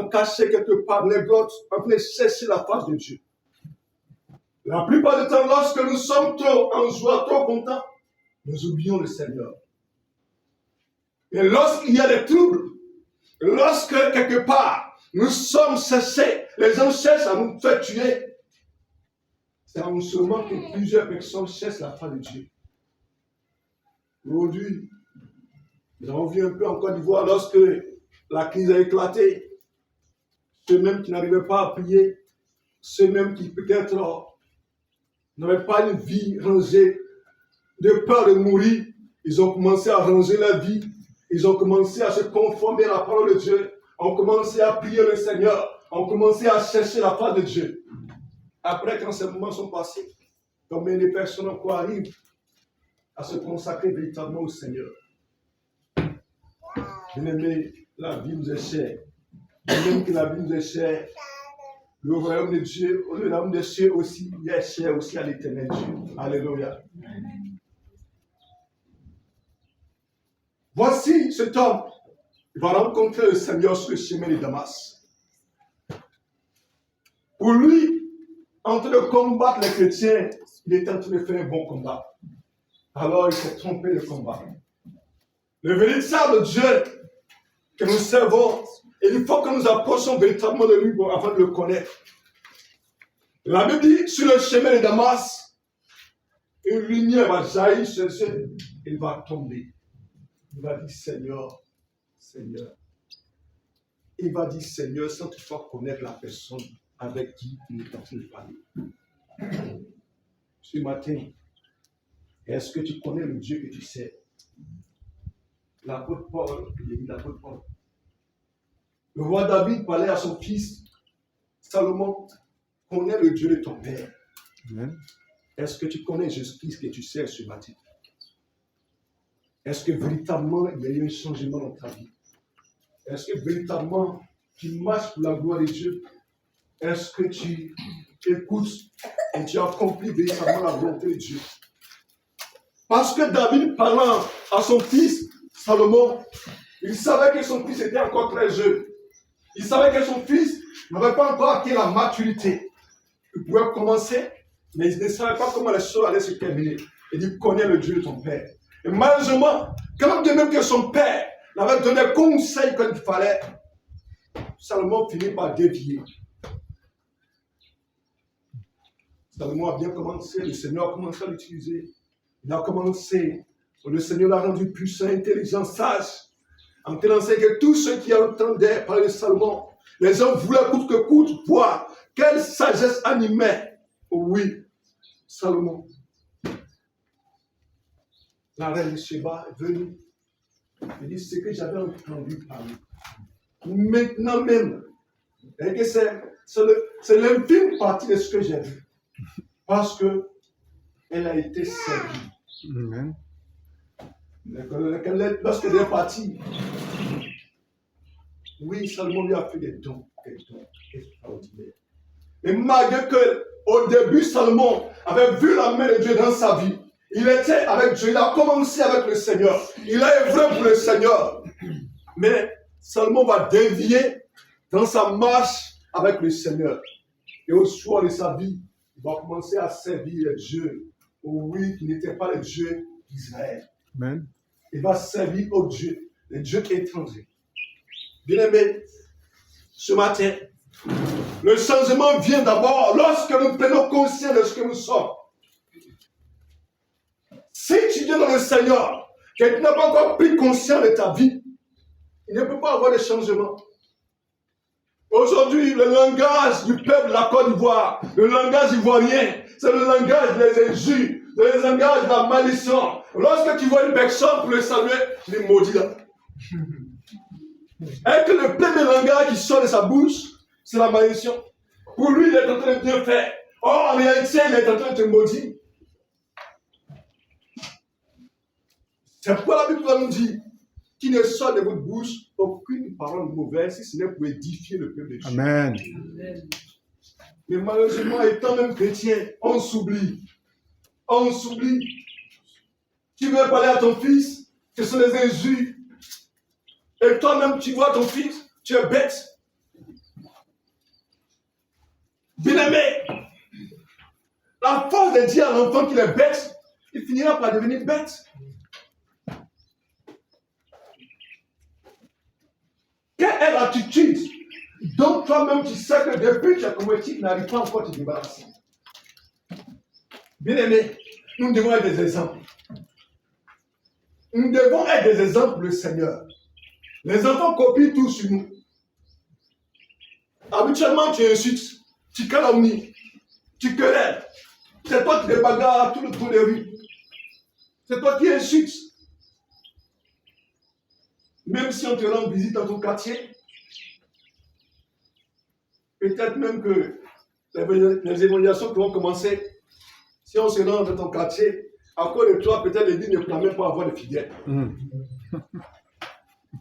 sommes cachés quelque part, néglotent, en train de chercher la face de Dieu. La plupart du temps, lorsque nous sommes trop en joie, trop contents, nous oublions le Seigneur. Et lorsqu'il y a des troubles, lorsque quelque part, nous sommes cherchés, les gens cherchent à nous faire tuer, c'est en ce moment que plusieurs personnes cherchent la face de Dieu. Aujourd'hui, nous avons vu un peu en Côte d'Ivoire, lorsque la crise a éclaté, ceux même qui n'arrivaient pas à prier, ceux même qui peut-être n'avaient pas une vie rangée, de peur de mourir, ils ont commencé à ranger leur vie, ils ont commencé à se conformer à la parole de Dieu, ont commencé à prier le Seigneur, ont commencé à chercher la face de Dieu. Après, quand ces moments sont passés, combien de personnes encore arrivent à se consacrer véritablement au Seigneur? Bien-aimé, la vie nous est chère. Même que la vie nous est chère, le royaume de Dieu, le royaume des cieux aussi, il est cher aussi à l'éternel Dieu. Alléluia. Voici cet homme, il va rencontrer le Seigneur sur le chemin de Damas. Pour lui, en train de combattre les chrétiens, il était en train de faire un bon combat. Alors il s'est trompé de combat. Le véritable Dieu que nous servons, et il faut que nous approchions véritablement de lui avant de le connaître. La Bible dit, sur le chemin de Damas, une lumière va jaillir sur lui, il va tomber. Il va dire, Seigneur, Seigneur. Il va dire, Seigneur, sans toutefois connaître la personne avec qui il est en train de parler. Ce matin, est-ce que tu connais le Dieu que tu sais? L'apôtre Paul, il dit l'apôtre Paul. Le roi David parlait à son fils Salomon, connais le Dieu de ton père. Est-ce que tu connais Jésus-Christ que tu sais ce matin? Est-ce que véritablement il y a eu un changement dans ta vie? Est-ce que véritablement tu marches pour la gloire de Dieu? Est-ce que tu écoutes et tu accomplis véritablement la volonté de Dieu? Parce que David, parlant à son fils Salomon, il savait que son fils était encore très jeune. Il savait que son fils n'avait pas encore acquis la maturité. Il pouvait commencer, mais il ne savait pas comment les choses allaient se terminer. Il dit, connais le Dieu de ton père. Et malheureusement, quand de même que son père l'avait donné conseil qu'il fallait, Salomon finit par dévier. Salomon a bien commencé, le Seigneur a commencé à l'utiliser. Il a commencé, le Seigneur l'a rendu puissant, intelligent, sage, en tenant que tous ceux qui entendaient parler de Salomon, les gens voulaient coûte que coûte voir quelle sagesse animait. Oh oui, Salomon. La reine de Sheba est venue. Elle dit, ce que j'avais entendu parler. Maintenant même, et que c'est l'infime partie de ce que j'ai vu. Parce que elle a été servie. Amen. Lorsqu'elle est partie, oui, Salomon lui a fait des dons extraordinaires. Et malgré que, au début, Salomon avait vu la main de Dieu dans sa vie, il était avec Dieu, il a commencé avec le Seigneur, il a œuvré pour le Seigneur. Mais Salomon va dévier dans sa marche avec le Seigneur. Et au soir de sa vie, il va commencer à servir Dieu. Oui, qui n'était pas le Dieu d'Israël. Amen. Il va servir au Dieu, les dieux étrangers. Bien-aimés, ce matin, le changement vient d'abord lorsque nous prenons conscience de ce que nous sommes. Si tu viens dans le Seigneur, que tu n'as pas encore pris conscience de ta vie, il ne peut pas avoir de changement. Aujourd'hui, le langage du peuple de la Côte d'Ivoire, le langage ivoirien, c'est le langage des injures, le langage de la malédiction. Lorsque tu vois une personne pour le saluer, tu les maudis là. Et que le premier langage qui sort de sa bouche, c'est la malédiction. Pour lui, il est en train de bien faire. Or, en réalité, il est en train de te maudire. C'est pourquoi la Bible nous dit qu'il ne sort de votre bouche aucune parole mauvaise, si ce n'est pour édifier le peuple de Dieu. Amen. Mais malheureusement, étant même chrétien, on s'oublie. On s'oublie. Tu veux parler à ton fils, ce sont des injures. Et toi-même, tu vois ton fils, tu es bête. Bien-aimé, la force de dire à l'enfant qu'il est bête, il finira par devenir bête. Quelle est l'attitude dont toi-même tu sais que depuis que tu as converti, tu n'arrives pas encore à te débarrasser? Bien-aimé, nous devons être des exemples. Nous devons être des exemples pour le Seigneur. Les enfants copient tout sur nous. Habituellement, tu insultes, tu calomnies, tu querelles. C'est toi qui te bagarres tout le tour des rues. C'est toi qui insultes. Même si on te rend visite dans ton quartier, peut-être même que les évangélisations qui vont commencer, si on se rend dans ton quartier, à cause de toi, peut-être l'église ne pourra même pas avoir de fidèles.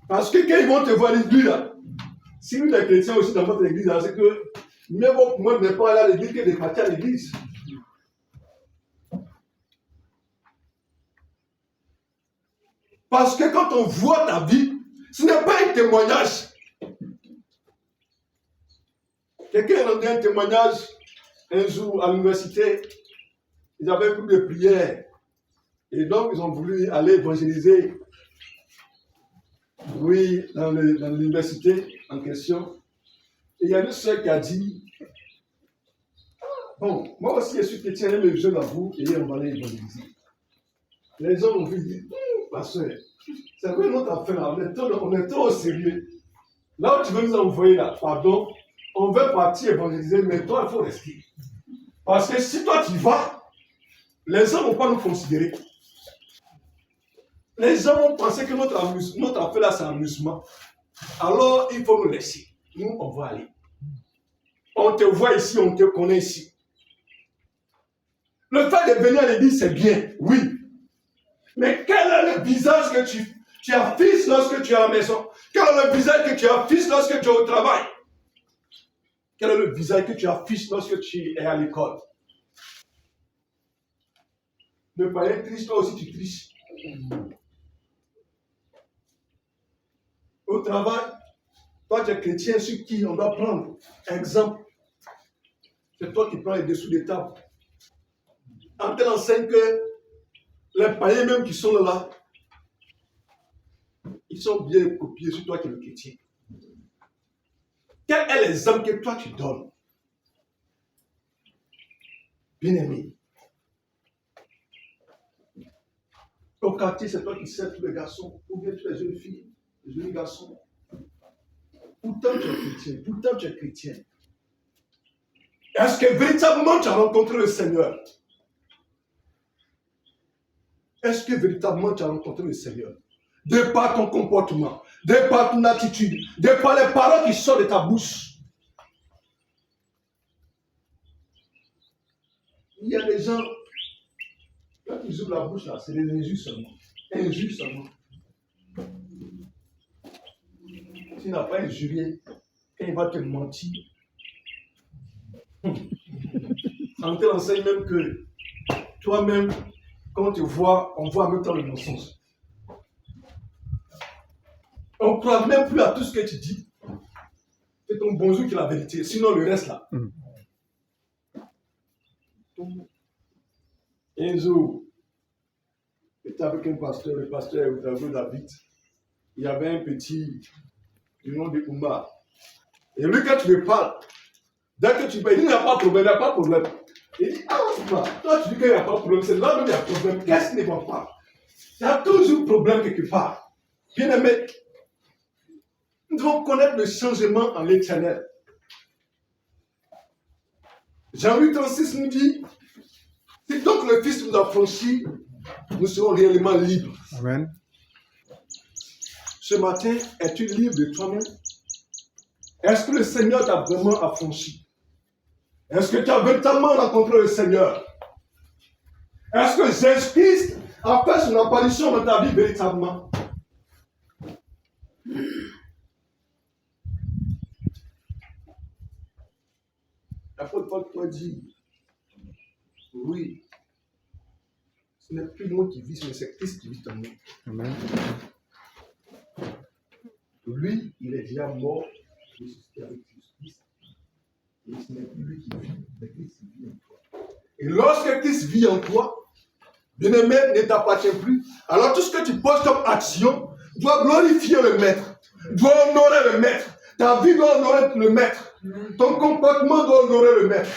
Parce que quand ils vont te voir l'église, là, si nous les chrétiens aussi dans votre église, c'est que même moi ne vais pas aller à l'église que de partir à l'église. Parce que quand on voit ta vie, ce n'est pas un témoignage. Quelqu'un a rendu un témoignage un jour à l'université. Ils avaient plus de prières. Et donc, ils ont voulu aller évangéliser, oui, dans l'université en question. Et il y a une soeur qui a dit, bon, moi aussi, je suis chrétien, mais je l'avoue, et on va aller évangéliser. Les gens ont vu dire, ma soeur, c'est vrai notre affaire là, on est trop sérieux. Là où tu veux nous envoyer là, pardon, on veut partir évangéliser, mais toi, il faut rester. Parce que si toi tu vas, les gens ne vont pas nous considérer. Les gens vont penser que notre affaire là, c'est un amusement. Alors, il faut nous laisser. Nous, on va aller. On te voit ici, on te connaît ici. Le fait de venir à l'église, c'est bien, oui. Mais quel est le visage que tu affiches lorsque tu es à la maison? Quel est le visage que tu affiches lorsque tu es au travail? Quel est le visage que tu affiches lorsque tu es à l'école? Le païen triche, toi aussi tu triches. Au travail, toi tu es chrétien sur qui on doit prendre exemple. C'est toi qui prends les dessous des tables. On te enseigne que les païens même qui sont là, ils sont bien copiés sur toi qui es le chrétien. Quel est l'exemple que toi tu donnes? Bien-aimé. Au quartier, c'est toi qui sers tous les garçons, ou bien toutes les jeunes filles, les jeunes garçons. Pourtant tu es chrétien, pourtant tu es chrétien. Est-ce que véritablement tu as rencontré le Seigneur? Est-ce que véritablement tu as rencontré le Seigneur? De par ton comportement, de par ton attitude, de par les paroles qui sortent de ta bouche. Il y a des gens, quand ils ouvrent la bouche là, c'est des injures seulement. Injures seulement. Tu n'as pas injurié, quand il va te mentir. On te enseigne même que toi-même, quand on te voit, on voit en même temps le mensonge. On ne croit même plus à tout ce que tu dis. C'est ton bonjour qui est la vérité. Sinon, le reste là. Un jour, j'étais avec un pasteur, le pasteur Oudrago David. Il y avait un petit du nom de Oumar. Et lui, quand tu lui parles, dès que tu parles, il dit il n'y a pas de problème, il n'y a pas de problème. Il dit, ah, Oumar, toi tu dis qu'il n'y a pas de problème, c'est là où il y a problème. Qu'est-ce qui ne va pas? Il y a toujours problème quelque part. Bien aimé, nous devons connaître le changement en l'éternel. Jean 8,36 nous dit, si donc le Fils nous a franchis, nous serons réellement libres. Amen. Ce matin, es-tu libre de toi-même? Est-ce que le Seigneur t'a vraiment affranchi? Est-ce que tu as véritablement rencontré le Seigneur? Est-ce que Jésus-Christ a fait son apparition dans ta vie véritablement? L'apôtre Paul dit, oui, ce n'est plus moi qui vis, mais c'est Christ qui vit en moi. Amen. Lui, il est déjà mort, ressuscité avec Jésus-Christ. Et ce n'est plus lui qui vit, mais Christ vit en toi. Et lorsque Christ vit en toi, bien-aimé, ne t'appartient plus. Alors tout ce que tu poses comme action doit glorifier le Maître, doit honorer le Maître. Ta vie doit honorer le Maître. Ton comportement doit honorer le Maître.